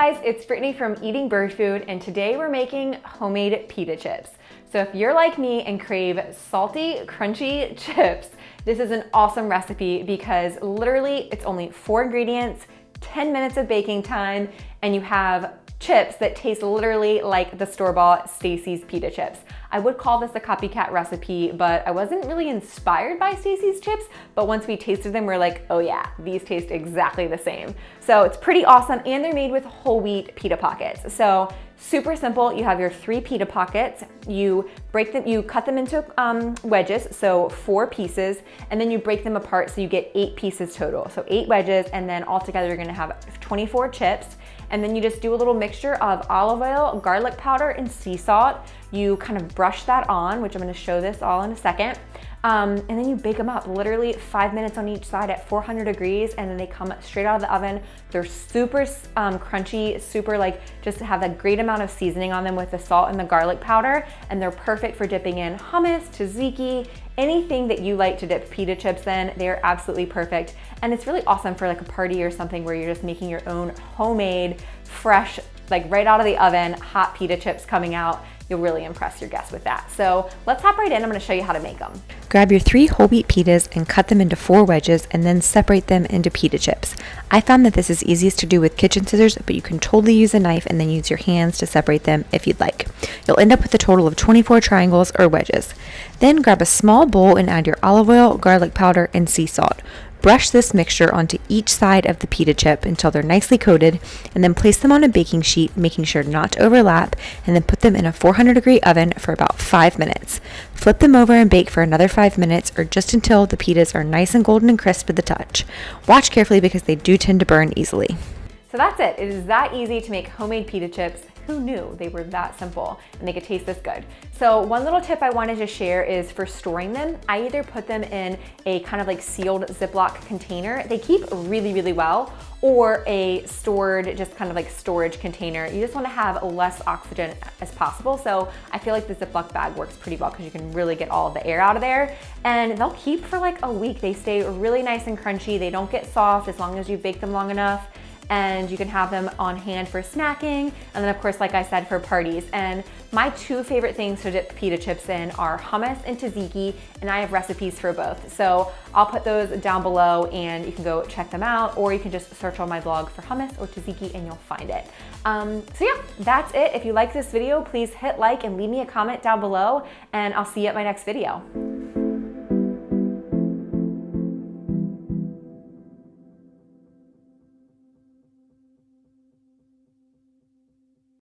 guys, it's Brittany from Eating Bird Food, and today we're making homemade pita chips. So if you're like me and crave salty, crunchy chips, this is an awesome recipe because literally it's only 4 ingredients, 10 minutes of baking time, and you have chips that taste literally like the store-bought Stacy's pita chips. I would call this a copycat recipe, but I wasn't really inspired by Stacy's chips, but once we tasted them, we're like, oh yeah, these taste exactly the same. So it's pretty awesome, and they're made with whole wheat pita pockets. So super simple. You have your 3 pita pockets, you break them, you cut them into wedges, so 4 pieces, and then you break them apart so you get 8 pieces total. So 8 wedges, and then altogether you're gonna have 24 chips. And then you just do a little mixture of olive oil, garlic powder, and sea salt. You kind of brush that on, which I'm gonna show this all in a second. And then you bake them up, literally 5 minutes on each side at 400 degrees, and then they come straight out of the oven. They're super crunchy, super just have that great amount of seasoning on them with the salt and the garlic powder, and they're perfect for dipping in hummus, tzatziki, anything that you like to dip pita chips in. They're absolutely perfect. And it's really awesome for like a party or something where you're just making your own homemade, fresh, like right out of the oven, hot pita chips coming out. You'll really impress your guests with that. So let's hop right in. I'm gonna show you how to make them. Grab your 3 whole wheat pitas and cut them into 4 wedges and then separate them into pita chips. I found that this is easiest to do with kitchen scissors, but you can totally use a knife and then use your hands to separate them if you'd like. You'll end up with a total of 24 triangles or wedges. Then grab a small bowl and add your olive oil, garlic powder, and sea salt. Brush this mixture onto each side of the pita chip until they're nicely coated, and then place them on a baking sheet, making sure not to overlap, and then put them in a 400-degree oven for about 5 minutes. Flip them over and bake for another 5 minutes, or just until the pitas are nice and golden and crisp to the touch. Watch carefully because they do tend to burn easily. So that's it. It is that easy to make homemade pita chips. Who knew they were that simple and they could taste this good? So one little tip I wanted to share is for storing them. I either put them in a kind of like sealed Ziploc container. They keep really, really well, or a stored, just kind of like storage container. You just wanna have less oxygen as possible. So I feel like the Ziploc bag works pretty well because you can really get all of the air out of there. And they'll keep for like a week. They stay really nice and crunchy. They don't get soft as long as you bake them long enough. And you can have them on hand for snacking, and then of course, like I said, for parties. And my 2 favorite things to dip pita chips in are hummus and tzatziki, and I have recipes for both. So I'll put those down below and you can go check them out, or you can just search on my blog for hummus or tzatziki and you'll find it. So yeah, that's it. If you like this video, please hit like and leave me a comment down below, and I'll see you at my next video.